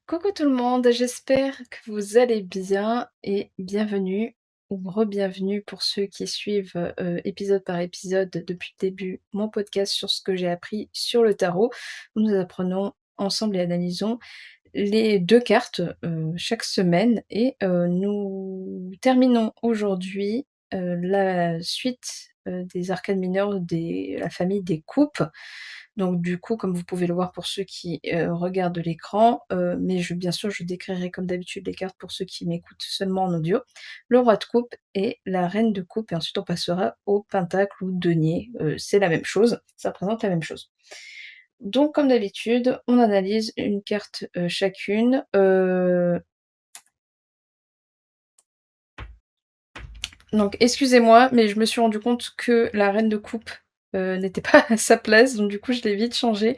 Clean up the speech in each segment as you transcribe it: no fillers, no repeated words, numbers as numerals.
Coucou tout le monde, j'espère que vous allez bien et bienvenue ou re-bienvenue pour ceux qui suivent épisode par épisode depuis le début mon podcast sur ce que j'ai appris sur le tarot. Nous apprenons ensemble et analysons les 2 cartes, chaque semaine et nous terminons aujourd'hui, la suite, des arcanes mineures de la famille des coupes. Donc du coup, comme vous pouvez le voir pour ceux qui, regardent l'écran, mais bien sûr, je décrirai comme d'habitude les cartes pour ceux qui m'écoutent seulement en audio. Le roi de coupe et la reine de coupe et ensuite on passera au pentacle ou denier, c'est la même chose, ça représente la même chose. Donc comme d'habitude, on analyse une carte, chacune. Donc excusez-moi, mais je me suis rendu compte que la reine de coupe, n'était pas à sa place, donc du coup je l'ai vite changée.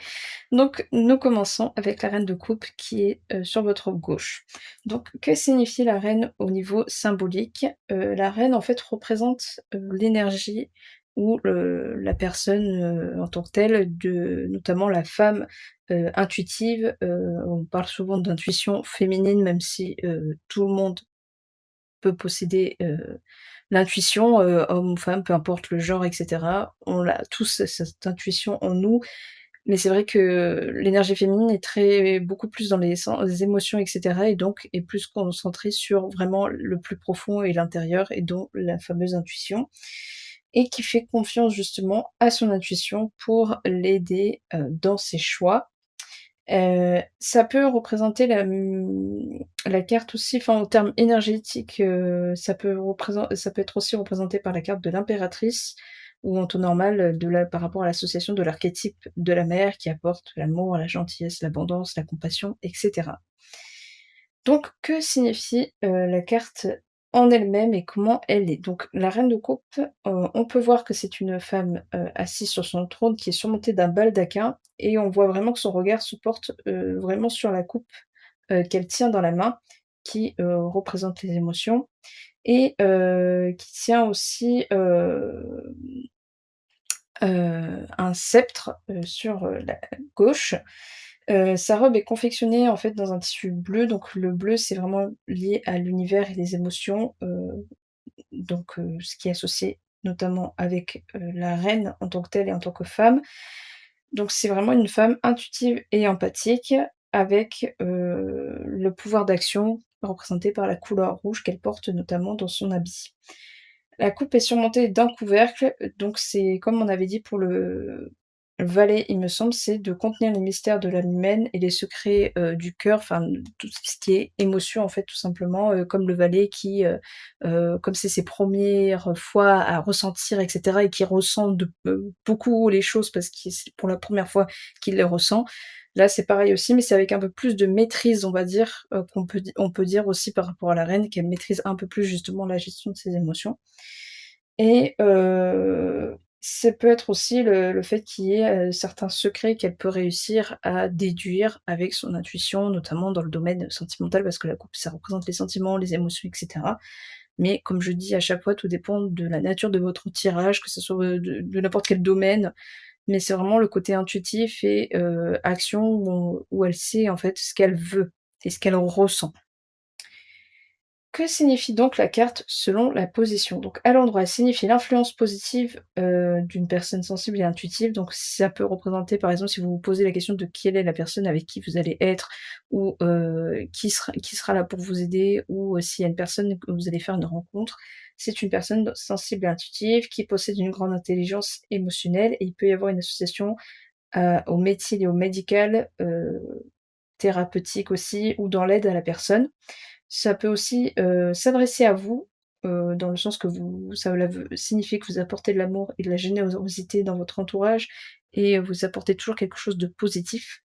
Donc nous commençons avec la reine de coupe qui est, sur votre gauche. Donc que signifie la reine au niveau symbolique? La reine en fait représente, l'énergie ou la personne, en tant que telle de notamment la femme, intuitive. On parle souvent d'intuition féminine même si, tout le monde peut posséder, l'intuition, homme ou femme, peu importe le genre et cetera. On l'a tous cette intuition en nous, mais c'est vrai que l'énergie féminine est très beaucoup plus dans les émotions et cetera et donc est plus concentrée sur vraiment le plus profond et l'intérieur et donc la fameuse intuition et qui fait confiance justement à son intuition pour l'aider, dans ses choix. Ça peut représenter la carte aussi, enfin en termes énergétiques, ça peut être aussi représenté par la carte de l'impératrice ou en temps normal, par rapport à l'association de l'archétype de la mère qui apporte l'amour, la gentillesse, l'abondance, la compassion et cetera. Donc que signifie, la carte en elle-même et comment elle est? Donc la reine de coupe, on peut voir que c'est une femme, assise sur son trône qui est surmontée d'un baldaquin et on voit vraiment que son regard se porte, vraiment sur la coupe, qu'elle tient dans la main, qui, représente les émotions et qui tient aussi, un sceptre, sur, la gauche. Sa robe est confectionnée, en fait, dans un tissu bleu, donc le bleu, c'est vraiment lié à l'univers et les émotions, ce qui est associé notamment avec, la reine en tant que telle et en tant que femme. Donc c'est vraiment une femme intuitive et empathique avec, le pouvoir d'action représenté par la couleur rouge qu'elle porte notamment dans son habit. La coupe est surmontée d'un couvercle, donc c'est comme on avait dit pour le valet, il me semble, c'est de contenir les mystères de l'âme humaine et les secrets, du cœur, enfin, tout ce qui est émotion, en fait, tout simplement, comme le valet qui, comme c'est ses premières fois à ressentir et cetera et qui ressent beaucoup les choses parce que c'est pour la première fois qu'il les ressent. Là, c'est pareil aussi, mais c'est avec un peu plus de maîtrise, on va dire, on peut dire aussi par rapport à la reine qu'elle maîtrise un peu plus justement la gestion de ses émotions. Et ça peut être aussi le fait qu'il y ait, certains secrets qu'elle peut réussir à déduire avec son intuition, notamment dans le domaine sentimental, parce que la coupe, ça représente les sentiments, les émotions et cetera. Mais comme je dis à chaque fois, tout dépend de la nature de votre tirage, que ce soit, de n'importe quel domaine, mais c'est vraiment le côté intuitif et action où elle sait en fait ce qu'elle veut et ce qu'elle ressent. Que signifie donc la carte selon la position? Donc à l'endroit, elle signifie l'influence positive, d'une personne sensible et intuitive. Donc ça peut représenter, par exemple, si vous vous posez la question de quelle est la personne avec qui vous allez être ou qui sera là pour vous aider ou s'il y a une personne que vous allez faire une rencontre, c'est une personne sensible et intuitive qui possède une grande intelligence émotionnelle et il peut y avoir une association, au médecine et au médical, thérapeutique aussi ou dans l'aide à la personne. Ça peut aussi, s'adresser à vous, dans le sens que cela veut signifier que vous apportez de l'amour et de la générosité dans votre entourage et vous apportez toujours quelque chose de positif.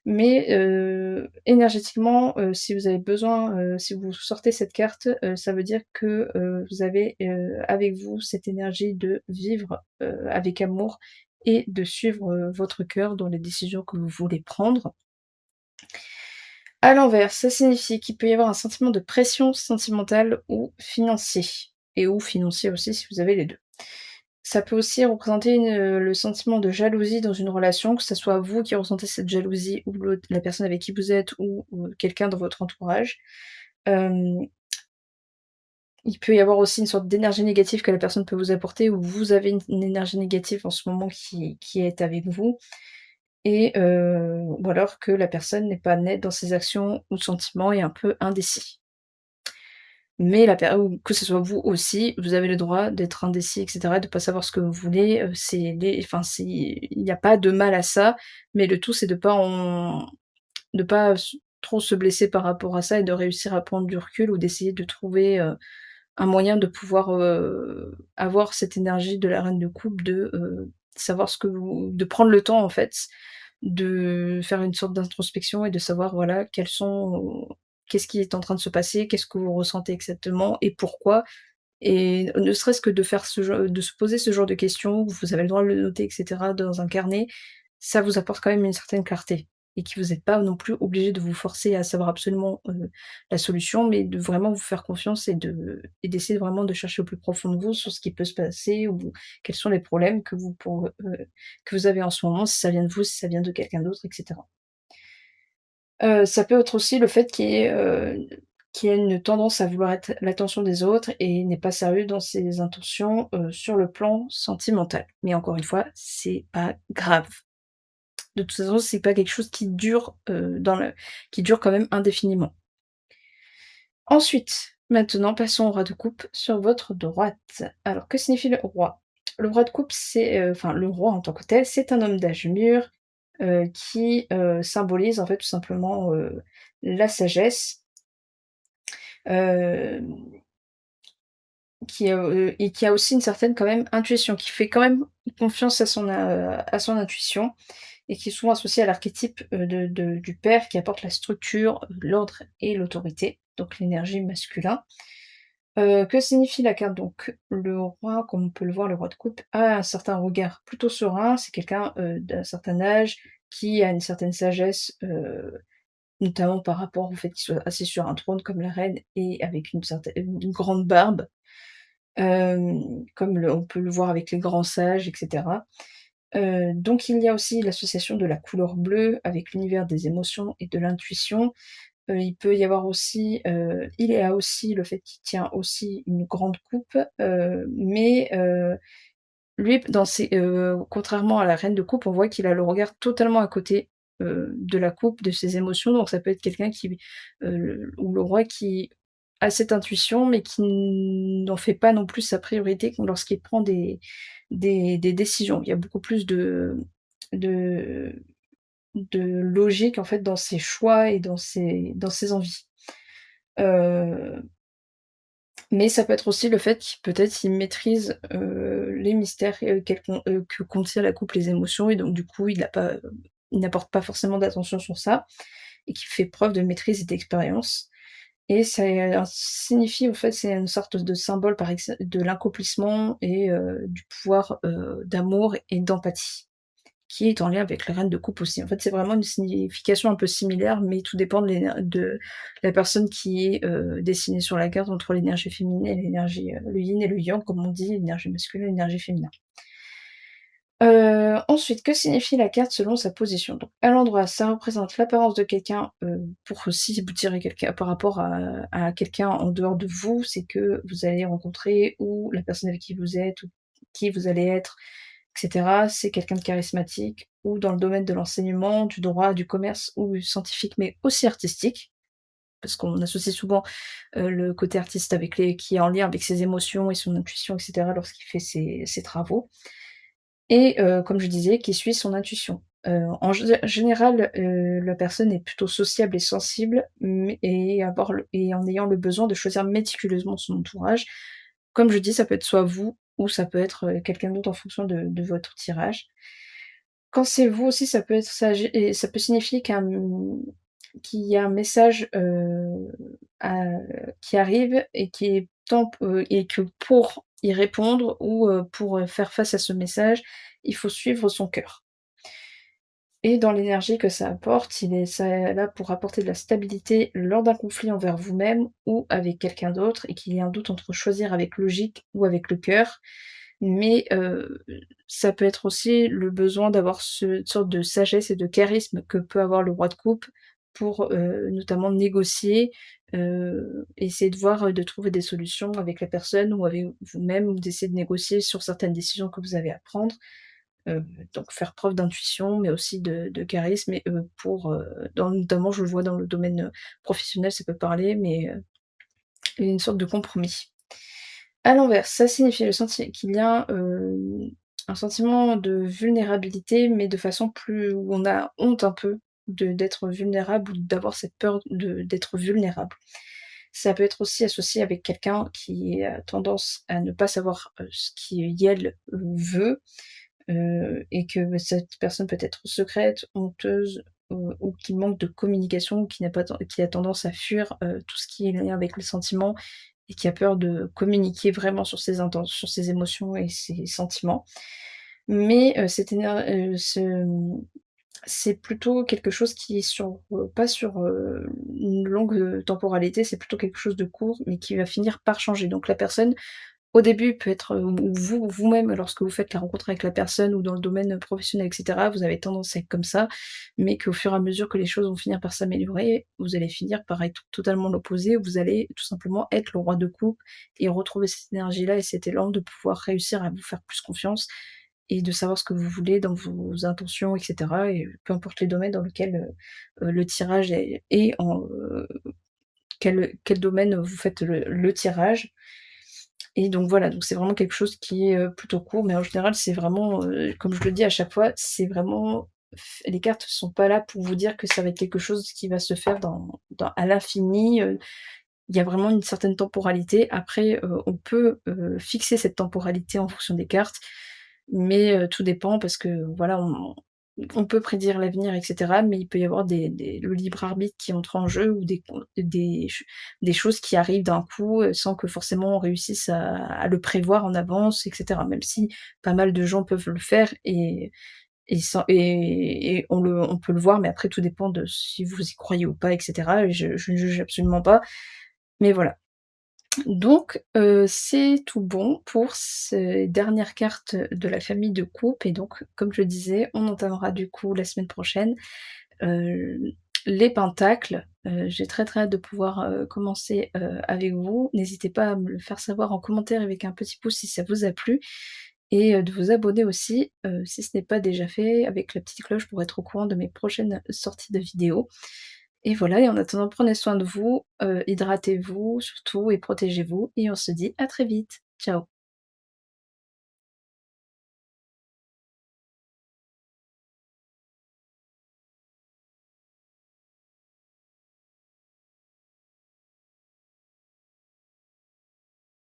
Mais, énergétiquement, si vous avez besoin, si vous sortez cette carte, ça veut dire que, vous avez, avec vous cette énergie de vivre, avec amour et de suivre, votre cœur dans les décisions que vous voulez prendre. À l'envers, ça signifie qu'il peut y avoir un sentiment de pression sentimentale ou financier et ou financier aussi si vous avez les 2. Ça peut aussi représenter le sentiment de jalousie dans une relation, que ça soit vous qui ressentez cette jalousie ou la personne avec qui vous êtes ou quelqu'un dans votre entourage. Hem, il peut y avoir aussi une sorte d'énergie négative que la personne peut vous apporter ou vous avez une énergie négative en ce moment qui est avec vous ou alors que la personne n'est pas nette dans ses actions ou sentiments et un peu indécis. Mais la per ou que ce soit vous aussi, vous avez le droit d'être indécis et cetera, de pas savoir ce que vous voulez, c'est les enfin c'est il y a pas de mal à ça, mais le tout c'est de pas trop se blesser par rapport à ça et de réussir à prendre du recul ou d'essayer de trouver, un moyen de pouvoir, avoir cette énergie de la reine de coupe savoir ce que vous de prendre le temps en fait, de faire une sorte d'introspection et de savoir voilà qu'est-ce qui est en train de se passer, qu'est-ce que vous ressentez exactement et pourquoi et ne serait-ce que de se poser ce genre de questions, vous avez le droit de le noter et cetera dans un carnet, ça vous apporte quand même une certaine clarté et que vous êtes pas non plus obligé de vous forcer à savoir absolument, la solution, mais de vraiment vous faire confiance et d'essayer vraiment de chercher au plus profond de vous sur ce qui peut se passer ou quels sont les problèmes que vous avez en ce moment, si ça vient de vous, si ça vient de quelqu'un d'autre et cetera. Ça peut être aussi le fait qu'il ait une tendance à vouloir être l'attention des autres et n'est pas sérieux dans ses intentions, sur le plan sentimental. Mais encore une fois, c'est pas grave. De toute façon, c'est pas quelque chose qui dure quand même indéfiniment. Ensuite, maintenant passons au roi de coupe sur votre droite. Alors que signifie le roi? Le roi de coupe, enfin le roi en tant que tel, c'est un homme d'âge mûr, qui symbolise en fait tout simplement, la sagesse, hem, et qui a aussi une certaine quand même intuition, qui fait quand même confiance à son intuition et qui est souvent associé à l'archétype, du père qui apporte la structure, l'ordre et l'autorité, donc l'énergie masculin. Que signifie la carte donc? Le roi, comme on peut le voir, le roi de coupe, a un certain regard plutôt serein. C'est quelqu'un, d'un certain âge qui a une certaine sagesse, notamment par rapport au fait qu'il soit assis sur un trône comme la reine et avec une grande barbe, comme on peut le voir avec les grands sages et cetera. Donc il y a aussi l'association de la couleur bleue avec l'univers des émotions et de l'intuition. Il peut y avoir aussi, il y a aussi le fait qu'il tient aussi une grande coupe, lui contrairement à la reine de coupe, on voit qu'il a le regard totalement à côté, de la coupe, de ses émotions, donc ça peut être quelqu'un ou le roi qui a cette intuition, mais qui n'en fait pas non plus sa priorité lorsqu'il prend des décisions. Il y a beaucoup plus de de logique, en fait, dans ses choix et dans ses envies. Heu, mais ça peut être aussi le fait qu'il peut-être il maîtrise, les mystères, que contient la coupe, les émotions et donc du coup, il n'apporte pas forcément d'attention sur ça et qu'il fait preuve de maîtrise et d'expérience et ça, signifie, en fait, c'est une sorte de symbole de l'accomplissement et du pouvoir, d'amour et d'empathie. Qui est en lien avec la reine de coupe aussi. En fait, c'est vraiment une signification un peu similaire, mais tout dépend de la personne qui est, dessinée sur la carte entre l'énergie féminine et le yin et le yang, comme on dit, l'énergie masculine et l'énergie féminin. Ensuite, que signifie la carte selon sa position? Donc à l'endroit, ça représente l'apparence de quelqu'un, pour si vous tirez quelqu'un par rapport à quelqu'un en dehors de vous, c'est que vous allez rencontrer ou la personne avec qui vous êtes ou qui vous allez être et cetera, c'est quelqu'un de charismatique ou dans le domaine de l'enseignement, du droit, du commerce ou scientifique, mais aussi artistique. Parce qu'on associe souvent, le côté artiste avec les qui est en lien avec ses émotions et son intuition et cetera lorsqu'il fait ses travaux et comme je disais, qui suit son intuition. En général, la personne est plutôt sociable et sensible, mais et en ayant le besoin de choisir méticuleusement son entourage. Comme je dis, ça peut être soit vous ou ça peut être, quelqu'un d'autre en fonction de votre tirage. Quand c'est vous aussi, ça peut être sage et ça peut signifier qu'il y a un message, à qui arrive et qui est et que pour y répondre ou, pour, faire face à ce message, il faut suivre son cœur. Et dans l'énergie que ça apporte, ça là pour apporter de la stabilité lors d'un conflit envers vous-même ou avec quelqu'un d'autre et qu'il y ait un doute entre choisir avec logique ou avec le cœur. mais ça peut être aussi le besoin d'avoir cette sorte de sagesse et de charisme que peut avoir le roi de coupe pour, notamment négocier, essayer de voir, de trouver des solutions avec la personne ou avec vous-même ou d'essayer de négocier sur certaines décisions que vous avez à prendre. Heu, donc faire preuve d'intuition, mais aussi de charisme et pour, notamment je le vois dans le domaine, professionnel, ça peut parler, mais une sorte de compromis. À l'inverse, ça signifie le senti qu'il y a, un sentiment de vulnérabilité, mais de façon plus où on a honte un peu d'être vulnérable ou d'avoir cette peur d'être vulnérable. Ça peut être aussi associé avec quelqu'un qui a tendance à ne pas savoir, ce qu'elle veut. Et que cette personne peut être secrète, honteuse, ou qui manque de communication, ou qui n'a pas ten qui a tendance à fuir, tout ce qui est lien avec les sentiments et qui a peur de communiquer vraiment sur ses émotions et ses sentiments. Mais, cette éner ce c'est plutôt quelque chose qui est sur, pas sur, une longue, temporalité, c'est plutôt quelque chose de court, mais qui va finir par changer. Donc la personne au début, peut être, ou vous-même lorsque vous faites la rencontre avec la personne ou dans le domaine, professionnel et cetera, vous avez tendance à être comme ça, mais qu'au fur et à mesure que les choses vont finir par s'améliorer, vous allez finir par être totalement l'opposé, vous allez tout simplement être le roi de coupe et retrouver cette énergie-là et cet élan de pouvoir réussir à vous faire plus confiance et de savoir ce que vous voulez dans vos intentions et cetera et peu importe les domaines dans lesquels, le tirage est en, quel domaine vous faites le tirage et donc voilà, donc c'est vraiment quelque chose qui est, plutôt court, mais en général, c'est vraiment, comme je le dis à chaque fois, c'est vraiment les cartes sont pas là pour vous dire que ça va être quelque chose qui va se faire dans à l'infini, il y a vraiment une certaine temporalité. Après, on peut, fixer cette temporalité en fonction des cartes, mais tout dépend parce que voilà, on peut prédire l'avenir et cetera, mais il peut y avoir le libre arbitre qui entre en jeu ou des choses qui arrivent d'un coup, sans que forcément on réussisse à le prévoir en avance et cetera. Même si pas mal de gens peuvent le faire et on peut le voir, mais après tout dépend de si vous y croyez ou pas et cetera et je ne juge absolument pas, mais voilà. Donc, c'est tout bon pour ces dernières cartes de la famille de coupe et donc, comme je disais, on entamera du coup la semaine prochaine, heu, les pentacles. J'ai très, très hâte de pouvoir, commencer, avec vous. N'hésitez pas à me le faire savoir en commentaire avec un petit pouce si ça vous a plu et de vous abonner aussi, si ce n'est pas déjà fait, avec la petite cloche pour être au courant de mes prochaines sorties de vidéos. Et voilà, et en attendant, prenez soin de vous, hydratez-vous surtout et protégez-vous et on se dit à très vite. Ciao.